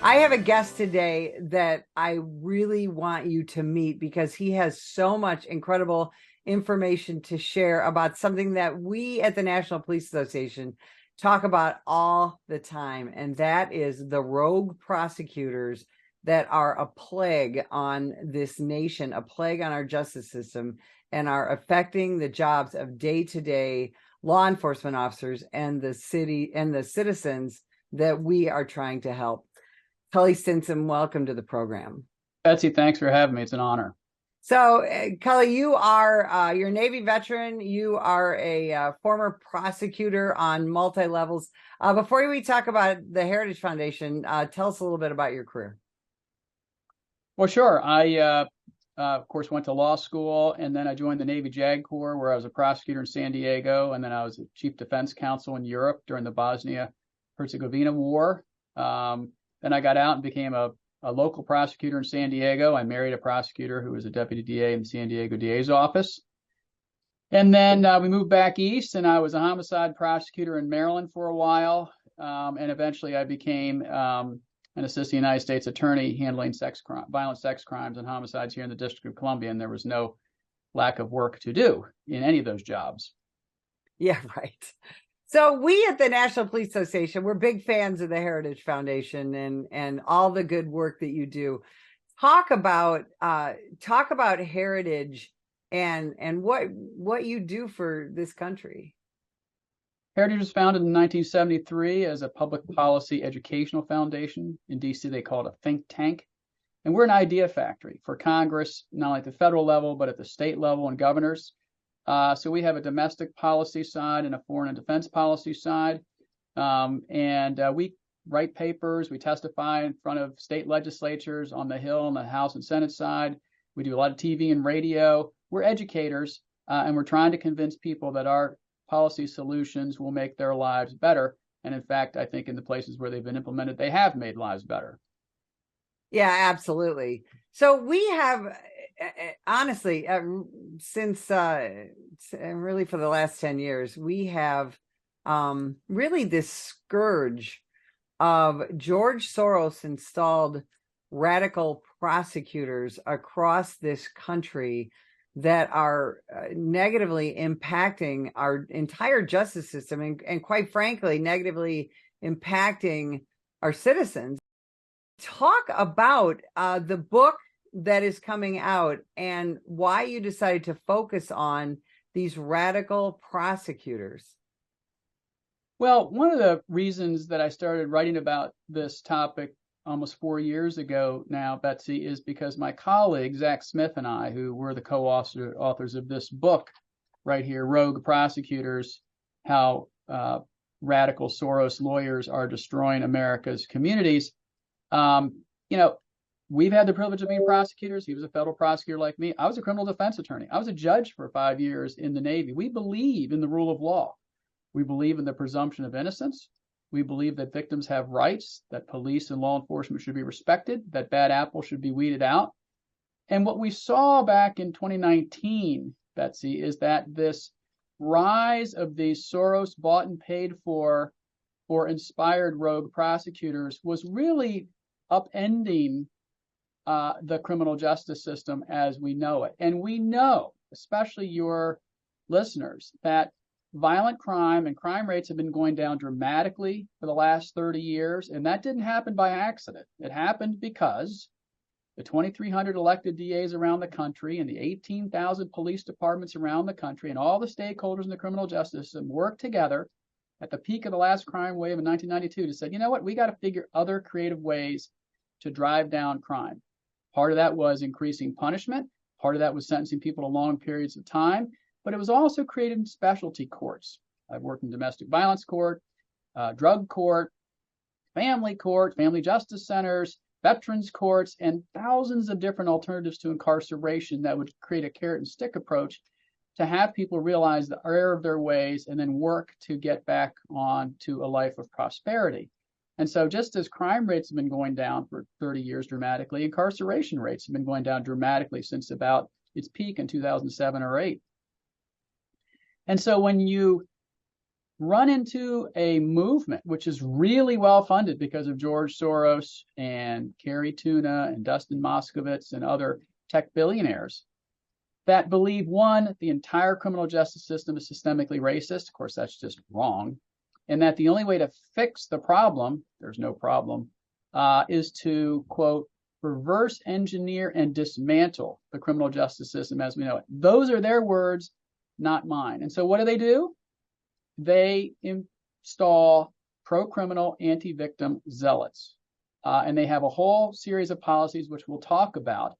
I have a guest today that I really want you to meet because he has so much incredible information to share about something that we at the National Police Association talk about all the time, and that is the rogue prosecutors that are a plague on this nation, a plague on our justice system, and are affecting the jobs of day-to-day law enforcement officers and the city and the citizens that we are trying to help. Cully Stimson, welcome to the program. Betsy, thanks for having me. It's an honor. So, Cully, you are you're a Navy veteran. You are a former prosecutor on multi levels. Before we talk about the Heritage Foundation, tell us a little bit about your career. Well, sure. I, of course, went to law school, and then I joined the Navy JAG Corps, where I was a prosecutor in San Diego, and then I was a chief defense counsel in Europe during the Bosnia-Herzegovina War. Then I got out and became a local prosecutor in San Diego. I married a prosecutor who was a deputy DA in the San Diego DA's office. And then we moved back east, and I was a homicide prosecutor in Maryland for a while. And eventually I became an assistant United States attorney handling violent sex crimes and homicides here in the District of Columbia. And there was no lack of work to do in any of those jobs. Yeah, right. So we at the National Police Association, we're big fans of the Heritage Foundation and all the good work that you do. Talk about heritage and what you do for this country. Heritage was founded in 1973 as a public policy educational foundation. In DC, they call it a think tank. And we're an idea factory for Congress, not only at the federal level, but at the state level and governors. So we have a domestic policy side and a foreign and defense policy side. We write papers. We testify in front of state legislatures on the Hill and the House and Senate side. We do a lot of TV and radio. We're educators, and we're trying to convince people that our policy solutions will make their lives better. And in fact, I think in the places where they've been implemented, they have made lives better. Yeah, absolutely. So we have, honestly, since really for the last 10 years, we have really this scourge of George Soros installed radical prosecutors across this country that are negatively impacting our entire justice system and quite frankly, negatively impacting our citizens. Talk about the book that is coming out and why you decided to focus on these radical prosecutors. Well, one of the reasons that I started writing about this topic almost 4 years ago now, Betsy, is because my colleague, Zach Smith, and I, who were the co-authors of this book right here, Rogue Prosecutors, How Radical Soros Lawyers Are Destroying America's Communities. We've had the privilege of being prosecutors. He was a federal prosecutor like me. I was a criminal defense attorney. I was a judge for 5 years in the Navy. We believe in the rule of law. We believe in the presumption of innocence. We believe that victims have rights, that police and law enforcement should be respected, that bad apples should be weeded out. And what we saw back in 2019, Betsy, is that this rise of these Soros bought and paid for or inspired rogue prosecutors was really upending the criminal justice system as we know it. And we know, especially your listeners, that violent crime and crime rates have been going down dramatically for the last 30 years. And that didn't happen by accident. It happened because the 2,300 elected DAs around the country and the 18,000 police departments around the country and all the stakeholders in the criminal justice system worked together at the peak of the last crime wave in 1992 to say, you know what, we got to figure other creative ways to drive down crime. Part of that was increasing punishment. Part of that was sentencing people to long periods of time. But it was also creating specialty courts. I've worked in domestic violence court, drug court, family justice centers, veterans courts, and thousands of different alternatives to incarceration that would create a carrot and stick approach to have people realize the error of their ways and then work to get back on to a life of prosperity. And so just as crime rates have been going down for 30 years dramatically, incarceration rates have been going down dramatically since about its peak in 2007 or 8. And so when you run into a movement which is really well funded because of George Soros and Carrie Tuna and Dustin Moskovitz and other tech billionaires that believe, one, the entire criminal justice system is systemically racist. Of course, that's just wrong. And that the only way to fix the problem, there's no problem, is to, quote, reverse engineer and dismantle the criminal justice system as we know it. Those are their words, not mine. And so what do? They install pro-criminal, anti-victim zealots. And they have a whole series of policies which we'll talk about.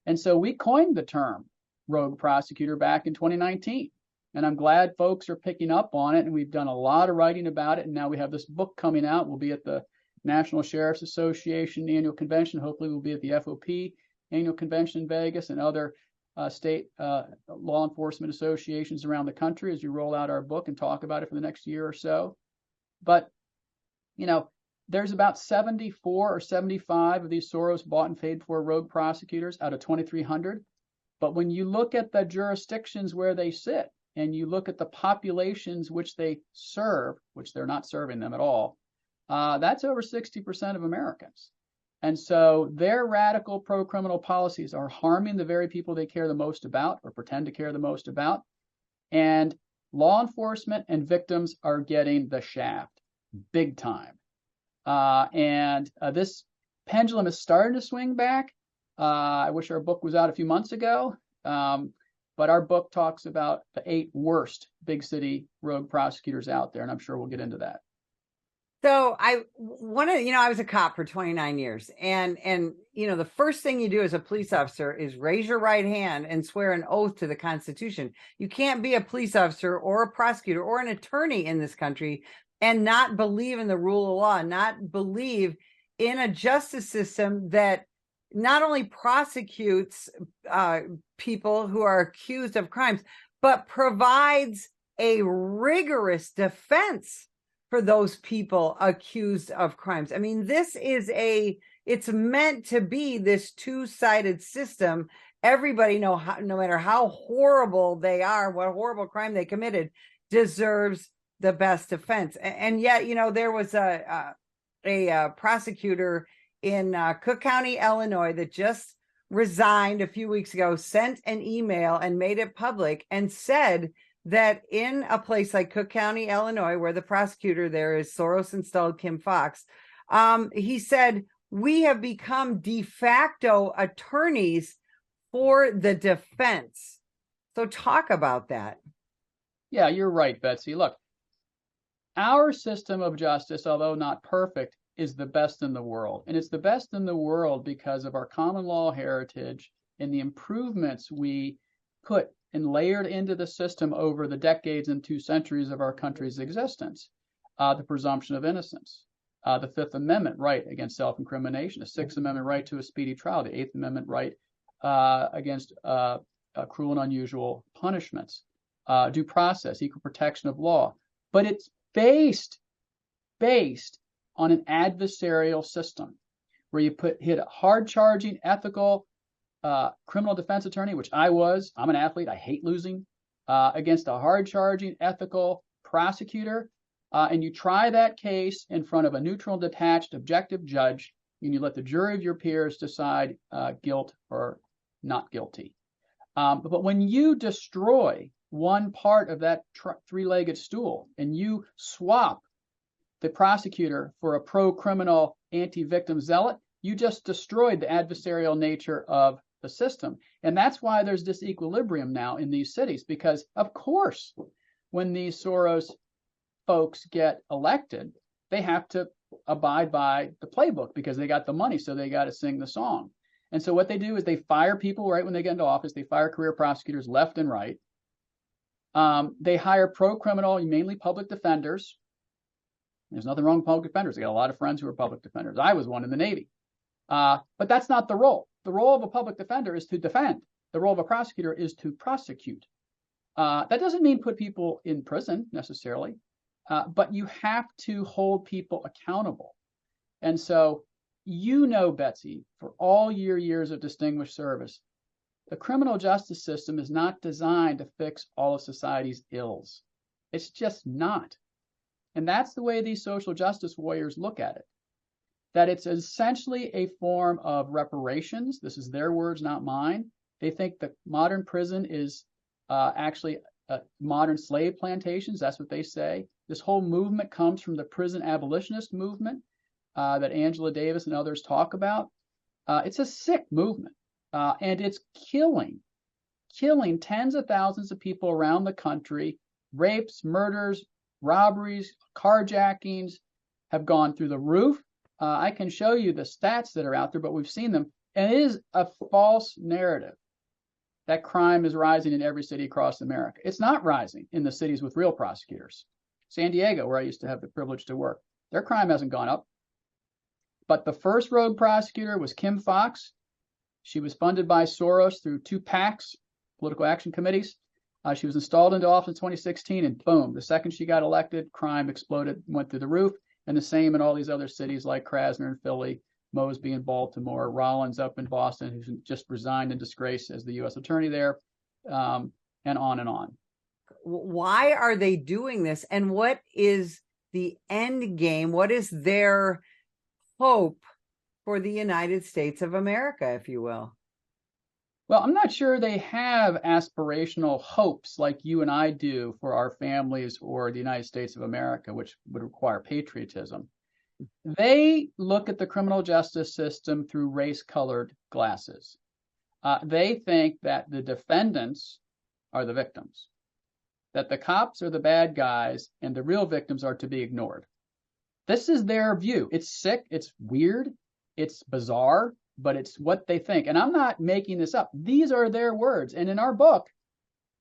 And so we coined the term rogue prosecutor back in 2019. And I'm glad folks are picking up on it. And we've done a lot of writing about it. And now we have this book coming out. We'll be at the National Sheriff's Association annual convention. Hopefully we'll be at the FOP annual convention in Vegas and other state law enforcement associations around the country as we roll out our book and talk about it for the next year or so. But, you know, there's about 74 or 75 of these Soros bought and paid for rogue prosecutors out of 2,300. But when you look at the jurisdictions where they sit and you look at the populations which they serve, which they're not serving them at all, that's over 60% of Americans. And so their radical pro-criminal policies are harming the very people they care the most about or pretend to care the most about. And law enforcement and victims are getting the shaft big time. This pendulum is starting to swing back. I wish our book was out a few months ago. But our book talks about the 8 worst big city rogue prosecutors out there. And I'm sure we'll get into that. So I was a cop for 29 years and the first thing you do as a police officer is raise your right hand and swear an oath to the Constitution. You can't be a police officer or a prosecutor or an attorney in this country and not believe in the rule of law, not believe in a justice system that not only prosecutes people who are accused of crimes, but provides a rigorous defense for those people accused of crimes. I mean, it's meant to be this two-sided system. Everybody no matter how horrible they are, what horrible crime they committed, deserves the best defense. And yet, there was a prosecutor in Cook County, Illinois, that just resigned a few weeks ago, sent an email and made it public and said that in a place like Cook County, Illinois, where the prosecutor there is Soros-installed Kim Foxx, he said, we have become de facto attorneys for the defense. So talk about that. Yeah, you're right, Betsy. Look, our system of justice, although not perfect, is the best in the world. And it's the best in the world because of our common law heritage and the improvements we put and layered into the system over the decades and 2 centuries of our country's existence. The presumption of innocence, the Fifth Amendment right against self-incrimination, the Sixth Amendment right to a speedy trial, the Eighth Amendment right against cruel and unusual punishments, due process, equal protection of law. But it's based on an adversarial system where you hit a hard-charging, ethical criminal defense attorney, which I'm an athlete, I hate losing, against a hard-charging, ethical prosecutor, and you try that case in front of a neutral, detached, objective judge, and you let the jury of your peers decide guilt or not guilty. But when you destroy one part of that 3-legged stool and you swap the prosecutor for a pro-criminal, anti-victim zealot, you just destroyed the adversarial nature of the system. And that's why there's disequilibrium now in these cities, because of course, when these Soros folks get elected, they have to abide by the playbook because they got the money, so they got to sing the song. And so what they do is they fire people right when they get into office. They fire career prosecutors left and right. They hire pro-criminal, mainly public defenders. There's nothing wrong with public defenders. I got a lot of friends who are public defenders. I was one in the Navy. But that's not the role. The role of a public defender is to defend. The role of a prosecutor is to prosecute. That doesn't mean put people in prison necessarily, but you have to hold people accountable. And so, Betsy, for all your years of distinguished service, the criminal justice system is not designed to fix all of society's ills. It's just not. And that's the way these social justice warriors look at it, that it's essentially a form of reparations. This is their words, not mine. They think that modern prison is actually modern slave plantations. That's what they say. This whole movement comes from the prison abolitionist movement that Angela Davis and others talk about. It's a sick movement, and it's killing tens of thousands of people around the country. Rapes, murders, robberies, carjackings have gone through the roof. I can show you the stats that are out there, but we've seen them. And it is a false narrative that crime is rising in every city across America. It's not rising in the cities with real prosecutors. San Diego, where I used to have the privilege to work, their crime hasn't gone up. But the first rogue prosecutor was Kim Foxx. She was funded by Soros through 2 PACs, political action committees. She was installed into office in 2016, and boom, the second she got elected, crime exploded, went through the roof. And the same in all these other cities like Krasner in Philly, Mosby in Baltimore, Rollins up in Boston, who's just resigned in disgrace as the U.S. attorney there, and on and on. Why are they doing this? And what is the end game? What is their hope for the United States of America, if you will? Well, I'm not sure they have aspirational hopes like you and I do for our families or the United States of America, which would require patriotism. They look at the criminal justice system through race-colored glasses. They think that the defendants are the victims, that the cops are the bad guys, and the real victims are to be ignored. This is their view. It's sick, it's weird, it's bizarre, but it's what they think. And I'm not making this up. These are their words. And in our book,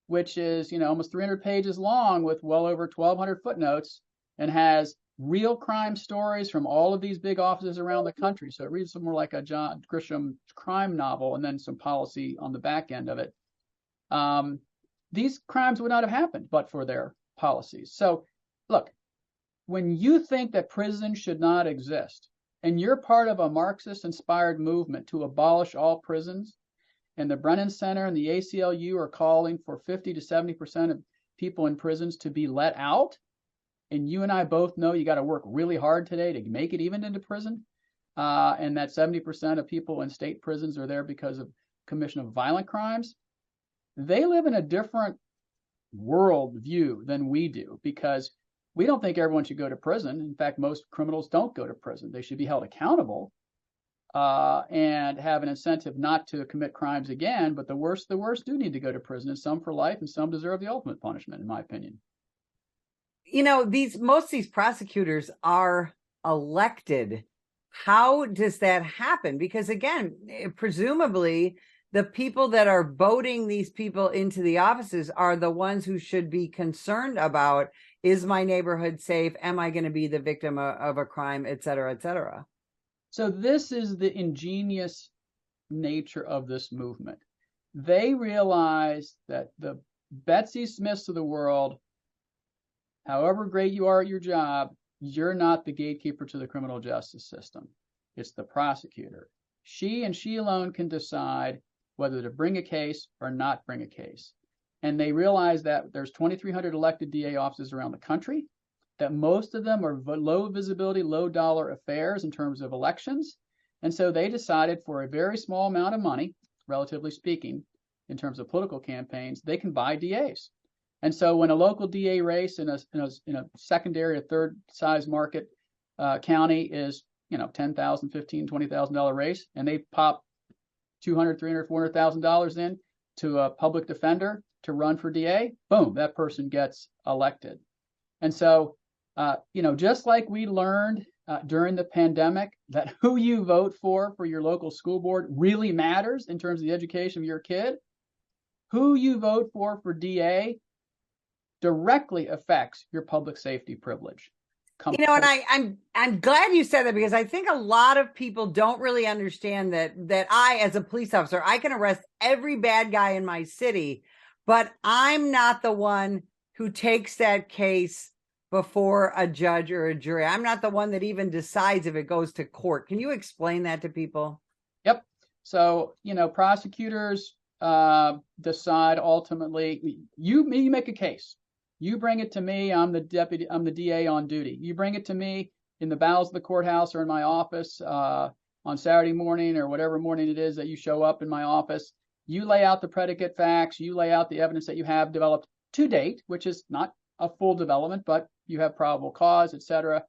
which is, almost 300 pages long with well over 1,200 footnotes and has real crime stories from all of these big offices around the country. So it reads more like a John Grisham crime novel and then some policy on the back end of it. These crimes would not have happened but for their policies. So look, when you think that prison should not exist, and you're part of a Marxist-inspired movement to abolish all prisons, and the Brennan Center and the ACLU are calling for 50 to 70% of people in prisons to be let out, and you and I both know you got to work really hard today to make it even into prison, and that 70% of people in state prisons are there because of commission of violent crimes, they live in a different world view than we do, because we don't think everyone should go to prison. In fact, most criminals don't go to prison. They should be held accountable and have an incentive not to commit crimes again. But the worst do need to go to prison, and some for life, and some deserve the ultimate punishment, in my opinion. Most of these prosecutors are elected. How does that happen? Because again, presumably the people that are voting these people into the offices are the ones who should be concerned about, is my neighborhood safe? Am I going to be the victim of a crime, et cetera, et cetera? So this is the ingenious nature of this movement. They realize that the Betsy Smiths of the world, however great you are at your job, you're not the gatekeeper to the criminal justice system. It's the prosecutor. She and she alone can decide whether to bring a case or not bring a case. And they realize that there's 2,300 elected DA offices around the country, that most of them are low visibility, low dollar affairs in terms of elections. And so they decided for a very small amount of money, relatively speaking, in terms of political campaigns, they can buy DAs. And so when a local DA race in a secondary or third size market county is, $10,000, $15,000, $20,000 race, and they pop $200,000, $300,000, $400,000 in to a public defender to run for DA, boom, that person gets elected. And so, just like we learned during the pandemic that who you vote for your local school board really matters in terms of the education of your kid, who you vote for DA directly affects your public safety privilege. And I'm glad you said that, because I think a lot of people don't really understand that I, as a police officer, I can arrest every bad guy in my city, but I'm not the one who takes that case before a judge or a jury. I'm not the one that even decides if it goes to court. Can you explain that to people? Yep. So, prosecutors decide ultimately, you make a case. You bring it to me. I'm the deputy. I'm the DA on duty. You bring it to me in the bowels of the courthouse or in my office on Saturday morning or whatever morning it is that you show up in my office. You lay out the predicate facts. You lay out the evidence that you have developed to date, which is not a full development, but you have probable cause, etc.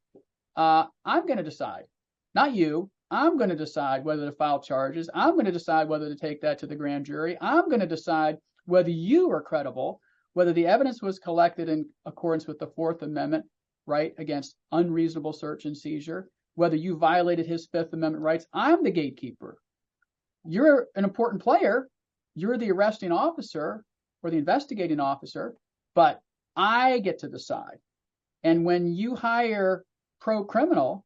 I'm going to decide, not you. I'm going to decide whether to file charges. I'm going to decide whether to take that to the grand jury. I'm going to decide whether you are credible, whether the evidence was collected in accordance with the Fourth Amendment right against unreasonable search and seizure, whether you violated his Fifth Amendment rights. I'm the gatekeeper. You're an important player. You're the arresting officer or the investigating officer, but I get to decide. And when you hire pro-criminal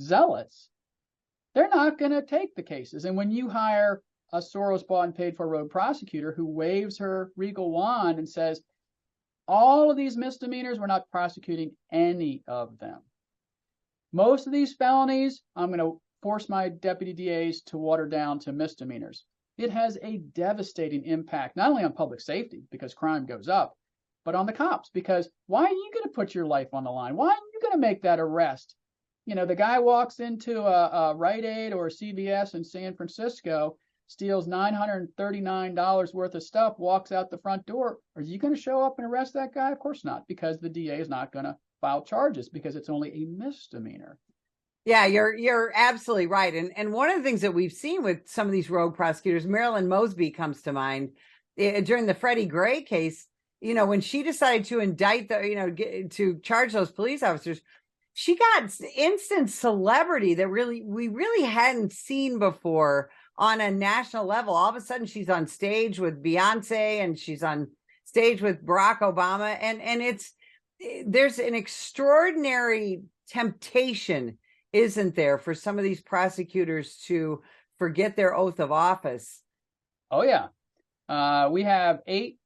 zealots, they're not going to take the cases. And when you hire a Soros bought and paid for rogue prosecutor who waves her regal wand and says, all of these misdemeanors, we're not prosecuting any of them. Most of these felonies, I'm going to force my deputy DAs to water down to misdemeanors. It has a devastating impact, not only on public safety, because crime goes up, but on the cops, because why are you going to put your life on the line? Why are you going to make that arrest? You know, the guy walks into a Rite Aid or a CVS in San Francisco, steals $939 worth of stuff, walks out the front door. Are you going to show up and arrest that guy? Of course not, because the DA is not going to file charges because it's only a misdemeanor. Yeah, you're absolutely right. And one of the things that we've seen with some of these rogue prosecutors, Marilyn Mosby comes to mind, during the Freddie Gray case, you know, when she decided to indict to charge those police officers, she got instant celebrity that we really hadn't seen before on a national level. All of a sudden she's on stage with Beyonce and she's on stage with Barack Obama. And there's an extraordinary temptation, isn't there, for some of these prosecutors to forget their oath of office? Oh, yeah. We have 8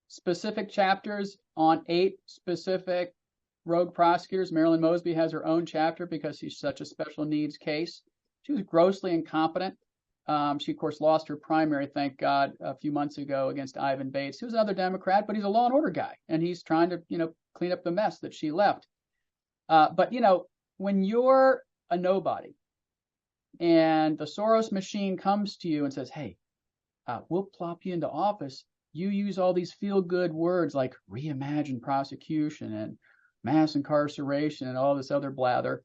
specific chapters on 8 specific rogue prosecutors. Marilyn Mosby has her own chapter because she's such a special needs case. She was grossly incompetent. She, of course, lost her primary, thank God, a few months ago against Ivan Bates, who's another Democrat, but he's a law and order guy, and he's trying to, clean up the mess that she left. But, when you're a nobody and the Soros machine comes to you and says, hey, we'll plop you into office, you use all these feel-good words like reimagine prosecution and mass incarceration and all this other blather,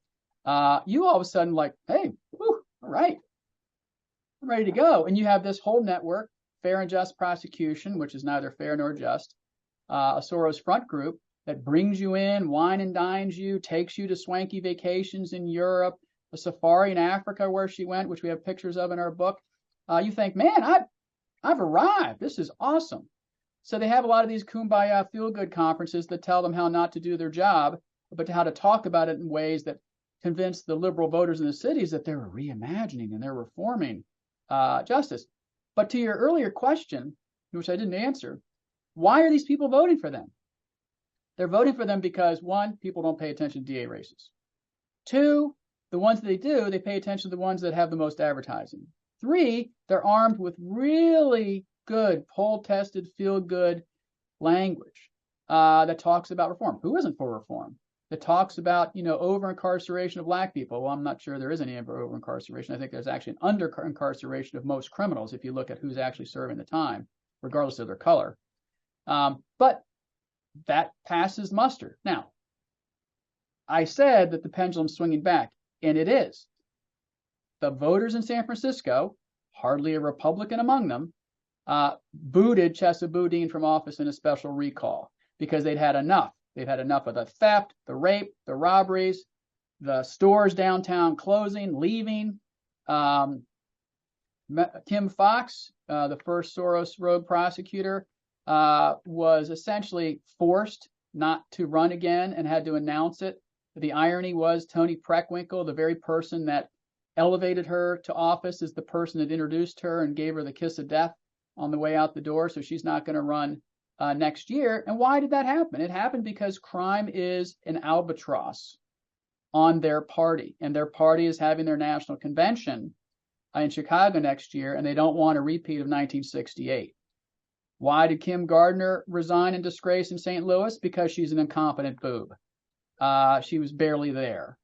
you all of a sudden like, hey, whew, all right, I'm ready to go. And you have this whole network, Fair and Just Prosecution, which is neither fair nor just, a Soros front group that brings you in, wine and dines you, takes you to swanky vacations in Europe, a safari in Africa where she went, which we have pictures of in our book. You think, man, I've arrived. This is awesome. So they have a lot of these kumbaya feel-good conferences that tell them how not to do their job, but how to talk about it in ways that convince the liberal voters in the cities that they're reimagining and they're reforming justice. But to your earlier question, which I didn't answer, why are these people voting for them? They're voting for them because, 1, people don't pay attention to DA races. 2, the ones that they do, they pay attention to the ones that have the most advertising. 3, they're armed with really good, poll-tested, feel-good language that talks about reform. Who isn't for reform? That talks about, over-incarceration of black people. Well, I'm not sure there is any over-incarceration. I think there's actually an under-incarceration of most criminals if you look at who's actually serving the time, regardless of their color. But that passes muster. Now, I said that the pendulum's swinging back, and it is. The voters in San Francisco, hardly a Republican among them, booted Chesa Boudin from office in a special recall because they'd had enough. They've had enough of the theft, the rape, the robberies, the stores downtown closing, leaving. Kim Foxx, the first Soros rogue prosecutor, was essentially forced not to run again and had to announce it. The irony was Tony Preckwinkle, the very person that elevated her to office, is the person that introduced her and gave her the kiss of death on the way out the door. So she's not going to run next year. And why did that happen? It happened because crime is an albatross on their party, and their party is having their national convention in Chicago next year, and they don't want a repeat of 1968. Why did Kim Gardner resign in disgrace in St. Louis? Because she's an incompetent boob. She was barely there.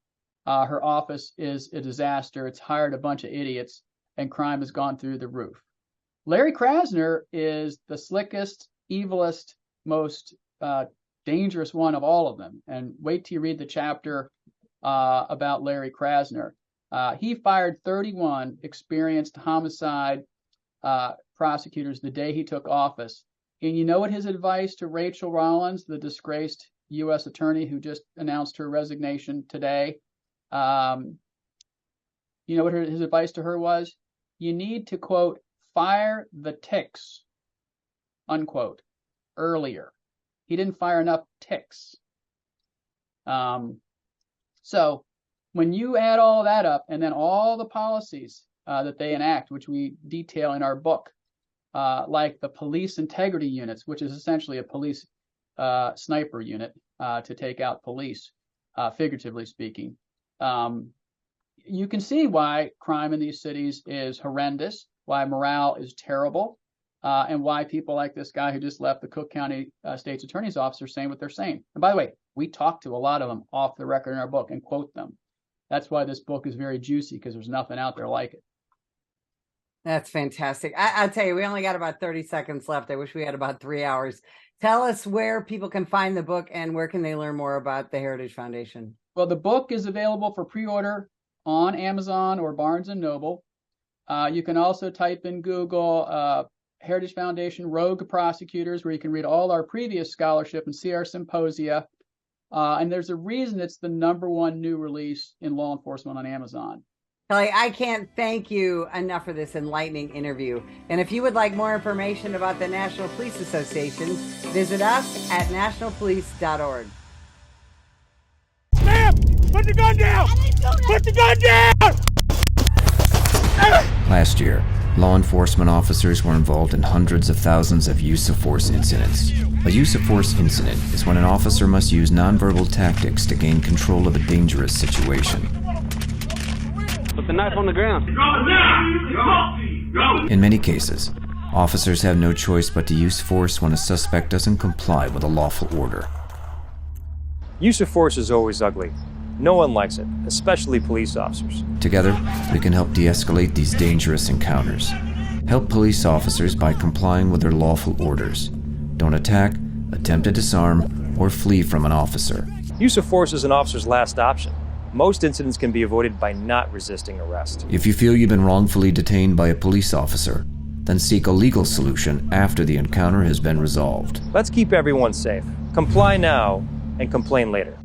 Her office is a disaster. It's hired a bunch of idiots, and crime has gone through the roof. Larry Krasner is the slickest, evilest, most dangerous one of all of them. And wait till you read the chapter about Larry Krasner. He fired 31 experienced homicide prosecutors the day he took office. And you know what his advice to Rachel Rollins, the disgraced U.S. attorney who just announced her resignation today, you know what his advice to her was? You need to, quote, fire the ticks, unquote, earlier. He didn't fire enough ticks. So when you add all that up, and then all the policies that they enact, which we detail in our book, like the police integrity units, which is essentially a police sniper unit to take out police, figuratively speaking, you can see why crime in these cities is horrendous, why morale is terrible, and why people like this guy who just left the Cook County State's Attorney's Office are saying what they're saying. And by the way, we talk to a lot of them off the record in our book and quote them. That's why this book is very juicy, because there's nothing out there like it. That's fantastic. I'll tell you, we only got about 30 seconds left. I wish we had about 3 hours. Tell us where people can find the book and where can they learn more about the Heritage Foundation. Well, the book is available for pre-order on Amazon or Barnes & Noble. You can also type in Google Heritage Foundation Rogue Prosecutors, where you can read all our previous scholarship and see our symposia. And there's a reason it's the #1 new release in law enforcement on Amazon. Cully, I can't thank you enough for this enlightening interview. And if you would like more information about the National Police Association, visit us at nationalpolice.org. Ma'am, put the gun down! Put the gun down! Last year, law enforcement officers were involved in hundreds of thousands of use of force incidents. A use of force incident is when an officer must use nonverbal tactics to gain control of a dangerous situation. Put the knife on the ground. In many cases, officers have no choice but to use force when a suspect doesn't comply with a lawful order. Use of force is always ugly. No one likes it, especially police officers. Together, we can help de-escalate these dangerous encounters. Help police officers by complying with their lawful orders. Don't attack, attempt to disarm, or flee from an officer. Use of force is an officer's last option. Most incidents can be avoided by not resisting arrest. If you feel you've been wrongfully detained by a police officer, then seek a legal solution after the encounter has been resolved. Let's keep everyone safe. Comply now and complain later.